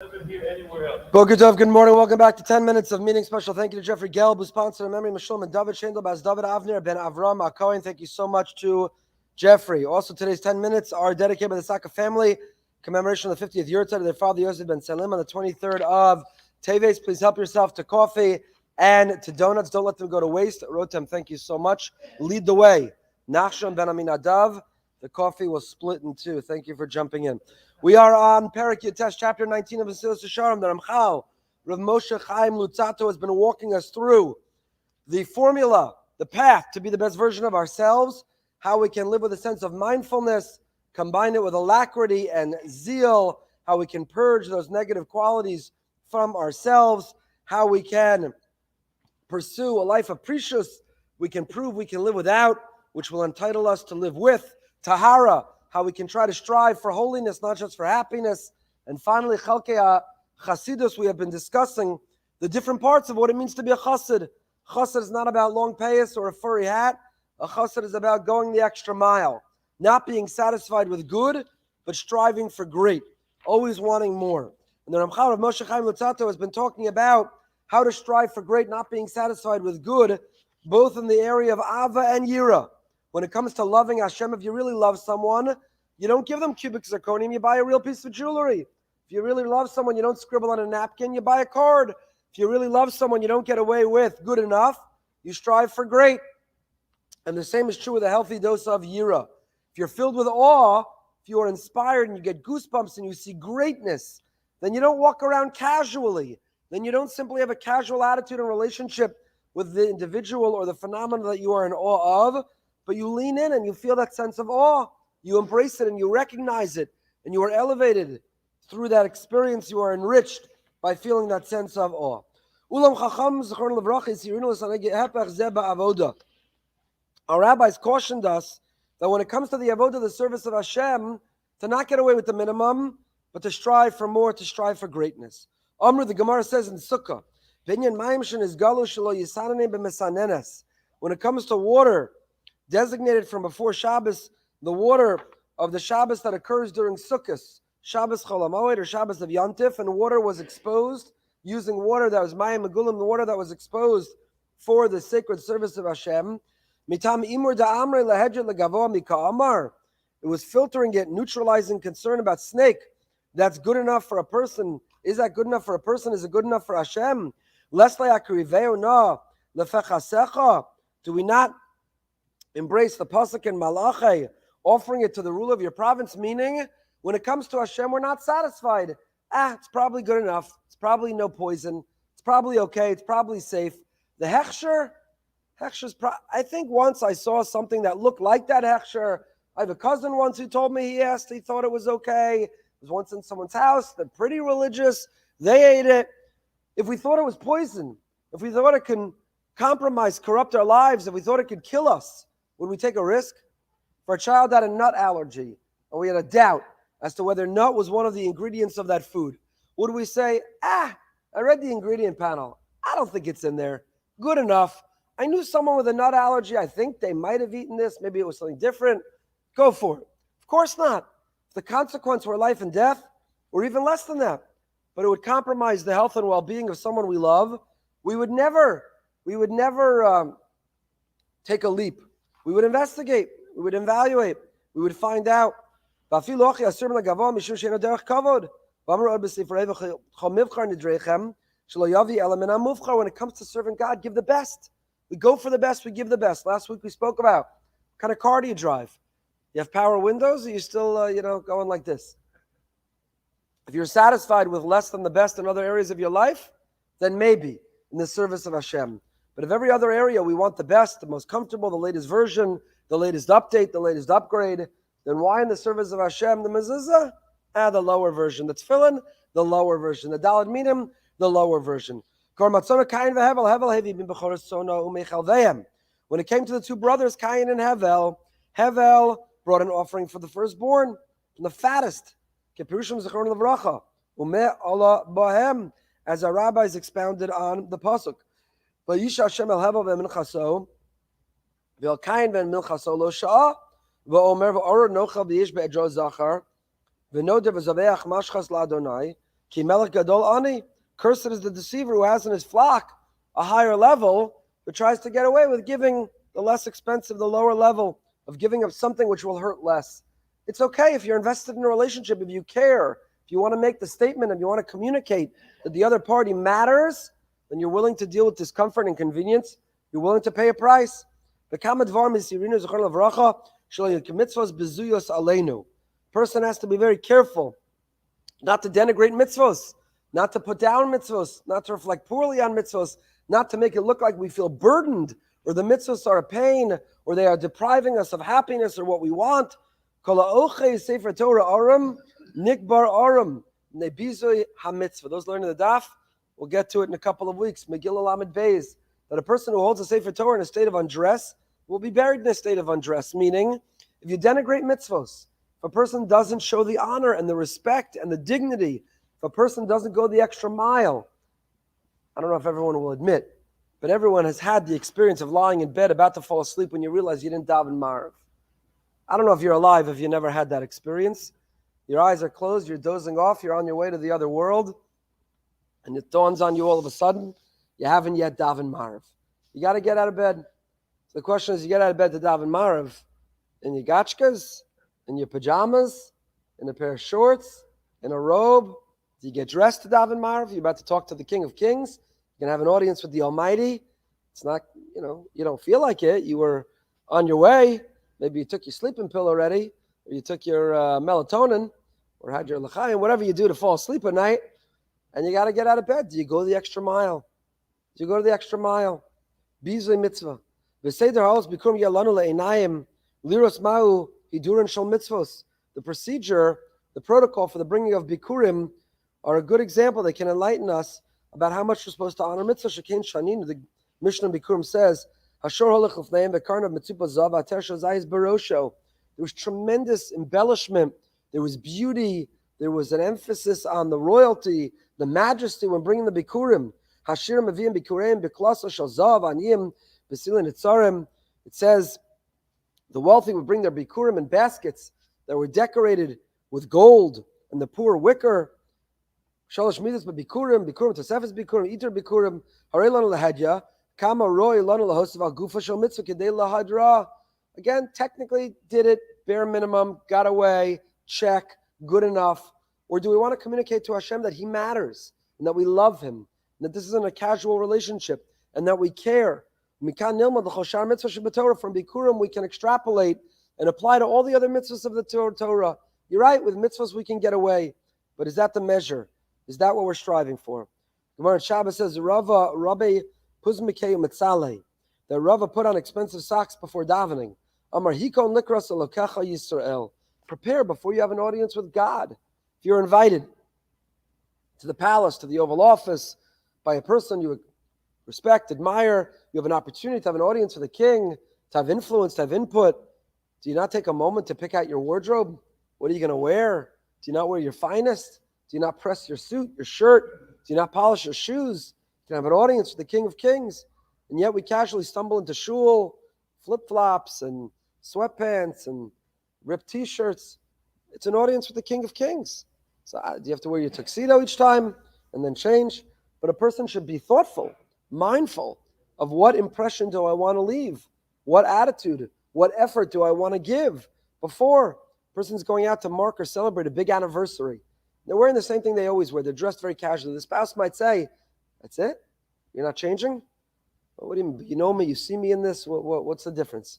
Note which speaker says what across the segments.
Speaker 1: Boker Tov, good morning. Welcome back to 10 Minutes of Meaning. Special thank you to Jeffrey Gelb, who sponsored the memory Mishloim and David Shendel, Baz David Avner, Ben Avram, Akoin. Thank you so much to Jeffrey. Also, today's 10 minutes are dedicated by the Saka family, commemoration of the 50th yahrzeit of their father Yosef Ben Salim on the 23rd of Teves. Please help yourself to coffee and to donuts. Don't let them go to waste. Rotem, thank you so much. Lead the way. Nachshon Ben Aminadav. The coffee will split in two. Thank you for jumping in. We are on Perek Yatesh, chapter 19 of Mesillas Yesharim. The Ramchal, R Moshe Chaim Luzzatto, has been walking us through the formula, the path to be the best version of ourselves, how we can live with a sense of mindfulness, combine it with alacrity and zeal, how we can purge those negative qualities from ourselves, how we can pursue a life of precious, we can prove we can live without, which will entitle us to live with, tahara, how we can try to strive for holiness, not just for happiness. And finally, Chalkei Chasidus, we have been discussing the different parts of what it means to be a chassid. Chassid is not about long payas or a furry hat. A chassid is about going the extra mile, not being satisfied with good, but striving for great, always wanting more. And the Ramchal of Moshe Chaim Luzzatto has been talking about how to strive for great, not being satisfied with good, both in the area of Ava and Yira. When it comes to loving Hashem, if you really love someone, you don't give them cubic zirconium, you buy a real piece of jewelry. If you really love someone, you don't scribble on a napkin, you buy a card. If you really love someone, you don't get away with good enough, you strive for great. And the same is true with a healthy dose of yira. If you're filled with awe, if you are inspired and you get goosebumps and you see greatness, then you don't walk around casually. Then you don't simply have a casual attitude and relationship with the individual or the phenomenon that you are in awe of, but you lean in and you feel that sense of awe. You embrace it and you recognize it, and you are elevated through that experience. You are enriched by feeling that sense of awe. Our rabbis cautioned us that when it comes to the avodah, the service of Hashem, to not get away with the minimum, but to strive for more, to strive for greatness. Amru, the Gemara says in Sukkah, when it comes to water designated from before Shabbos, the water of the Shabbos that occurs during Sukkot, Shabbos Chol HaMoed or Shabbos of Yantif, and water was exposed, using water that was Mayim Megulim, the water that was exposed for the sacred service of Hashem. Mטעם אימור דאמרי להדיוט לגבוה מקאמר. It was filtering it, neutralizing concern about snake. That's good enough for a person. Is that good enough for a person? Is it good enough for Hashem? Lest הקריבהו no לפחתך. Do we not embrace the pasuk in Malachi, offering it to the ruler of your province? Meaning, when it comes to Hashem, we're not satisfied. It's probably good enough. It's probably no poison. It's probably okay. It's probably safe. The hechsher, I think once I saw something that looked like that hechsher. I have a cousin once who told me he thought it was okay. It was once in someone's house. They're pretty religious. They ate it. If we thought it was poison, if we thought it can compromise, corrupt our lives, if we thought it could kill us, would we take a risk? For a child that had a nut allergy, and we had a doubt as to whether nut was one of the ingredients of that food, would we say, I read the ingredient panel. I don't think it's in there. Good enough. I knew someone with a nut allergy. I think they might have eaten this. Maybe it was something different. Go for it. Of course not. If the consequence were life and death, or even less than that, but it would compromise the health and well-being of someone we love, we would never take a leap. We would investigate. We would evaluate. We would find out. When it comes to serving God, give the best. We go for the best. We give the best. Last week we spoke about what kind of car do you drive? You have power windows, or you still, going like this? If you're satisfied with less than the best in other areas of your life, then maybe in the service of Hashem. But if every other area we want the best, the most comfortable, the latest version, the latest update, the latest upgrade, then why in the service of Hashem, the mezuzah? The lower version. The tefillin, the lower version. The daled minim, the lower version. When it came to the two brothers, Cain and Hevel, Hevel brought an offering for the firstborn, from the fattest. As our rabbis expounded on the pasuk. Ki melech gadol ani. Cursed is the deceiver who has in his flock a higher level, but tries to get away with giving the less expensive, the lower level, of giving up something which will hurt less. It's okay if you're invested in a relationship, if you care, if you want to make the statement, if you want to communicate that the other party matters, then you're willing to deal with discomfort and inconvenience. You're willing to pay a price. Person has to be very careful not to denigrate mitzvos, not to put down mitzvos, not to reflect poorly on mitzvos, not to make it look like we feel burdened, or the mitzvos are a pain, or they are depriving us of happiness or what we want. Those learning the daf, we'll get to it in a couple of weeks. Megillah Lamed Beis, that a person who holds a Sefer Torah in a state of undress will be buried in a state of undress, meaning if you denigrate mitzvos, if a person doesn't show the honor and the respect and the dignity, if a person doesn't go the extra mile, I don't know if everyone will admit, but everyone has had the experience of lying in bed about to fall asleep when you realize you didn't daven Marav. I don't know if you're alive if you never had that experience. Your eyes are closed, you're dozing off, you're on your way to the other world, and it dawns on you all of a sudden, you haven't yet daven Marav. You got to get out of bed. So the question is, you get out of bed to daven Marav in your gachkas, in your pajamas, in a pair of shorts, in a robe. Do you get dressed to daven Marav? You're about to talk to the King of Kings. You're going to have an audience with the Almighty. It's not, you don't feel like it. You were on your way. Maybe you took your sleeping pill already, or you took your melatonin, or had your l'chaim, whatever you do to fall asleep at night, and you got to get out of bed. Do you go the extra mile? Do you go the extra mile? Bizui mitzvah. V'seder halos bikum yalanu le'einayim liros ma'u hidurin shel mitzvos. The procedure, the protocol for the bringing of bikurim are a good example. They can enlighten us about how much we're supposed to honor mitzvah. Shekein shanin, the Mishnah Bikurim says, Hashor holech l'fneim v'karnav mitzupa zav ater shazayis barosho. There was tremendous embellishment. There was beauty. There was an emphasis on the royalty, the majesty when bringing the bikurim. Hashirim avim bikurim b'klasa shel zav aniyim b'silin etzarim. It says the wealthy would bring their bikurim in baskets that were decorated with gold, and the poor wicker. Shalosh midas b'bikurim, bikurim tosefes bikurim, iter bikurim, harei lanu lahadya, kama roi lanu lahosav al gufa shel mitzvah kedei lahadra. Again, technically did it, bare minimum, got away, check, good enough. Or do we want to communicate to Hashem that He matters, and that we love Him, and that this isn't a casual relationship, and that we care? From bikurim we can extrapolate and apply to all the other mitzvahs of the Torah. You're right, with mitzvahs we can get away, but is that the measure? Is that what we're striving for? Gemara Shabbos says, Rabbi Puzmikei Mitzalei, that Rava put on expensive socks before davening. Amar Hikon Likras Elokecha Yisrael. Prepare before you have an audience with God. If you're invited to the palace, to the Oval Office, by a person you respect, admire, you have an opportunity to have an audience with the king, to have influence, to have input. Do you not take a moment to pick out your wardrobe? What are you going to wear? Do you not wear your finest? Do you not press your suit, your shirt? Do you not polish your shoes? You can have an audience with the King of Kings. And yet we casually stumble into shul, flip-flops and sweatpants and ripped T-shirts. It's an audience with the King of Kings. So do you have to wear your tuxedo each time and then change? But a person should be thoughtful, mindful of what impression do I want to leave? What attitude, what effort do I want to give before a person's going out to mark or celebrate a big anniversary? They're wearing the same thing they always wear. They're dressed very casually. The spouse might say, that's it? You're not changing? What do you mean? You know me, you see me in this? What's the difference?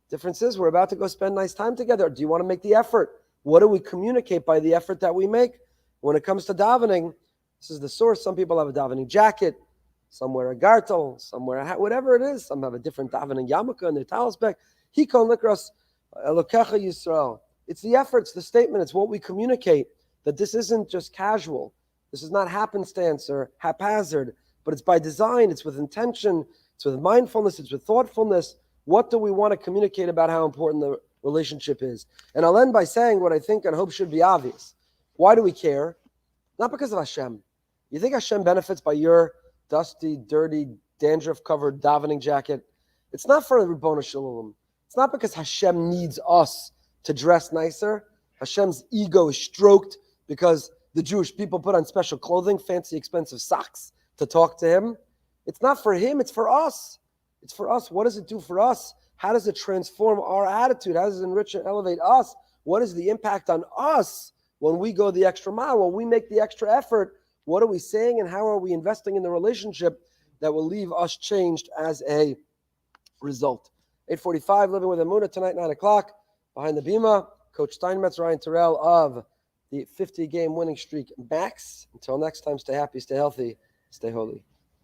Speaker 1: Difference is we're about to go spend nice time together. Do you want to make the effort? What do we communicate by the effort that we make? When it comes to davening, this is the source. Some people have a davening jacket. Some wear a gartel. Some wear a hat. Whatever it is. Some have a different davening yarmulke in their talis bag. Hikon likras Elokecha Yisrael. It's the effort, it's the statement, it's what we communicate. That this isn't just casual. This is not happenstance or haphazard, but it's by design, it's with intention, it's with mindfulness, it's with thoughtfulness. What do we want to communicate about how important the relationship is? And I'll end by saying what I think and hope should be obvious. Why do we care? Not because of Hashem. You think Hashem benefits by your dusty, dirty, dandruff-covered davening jacket? It's not for the Ribono Shel Olam. It's not because Hashem needs us to dress nicer. Hashem's ego is stroked because the Jewish people put on special clothing, fancy, expensive socks to talk to him. It's not for him, it's for us. It's for us. What does it do for us? How does it transform our attitude? How does it enrich and elevate us? What is the impact on us when we go the extra mile, when we make the extra effort? What are we saying and how are we investing in the relationship that will leave us changed as a result? 8:45, Living with Emunah tonight, 9 o'clock. Behind the Bima, Coach Steinmetz, Ryan Terrell of the 50-game winning streak max. Until next time, stay happy, stay healthy, stay holy.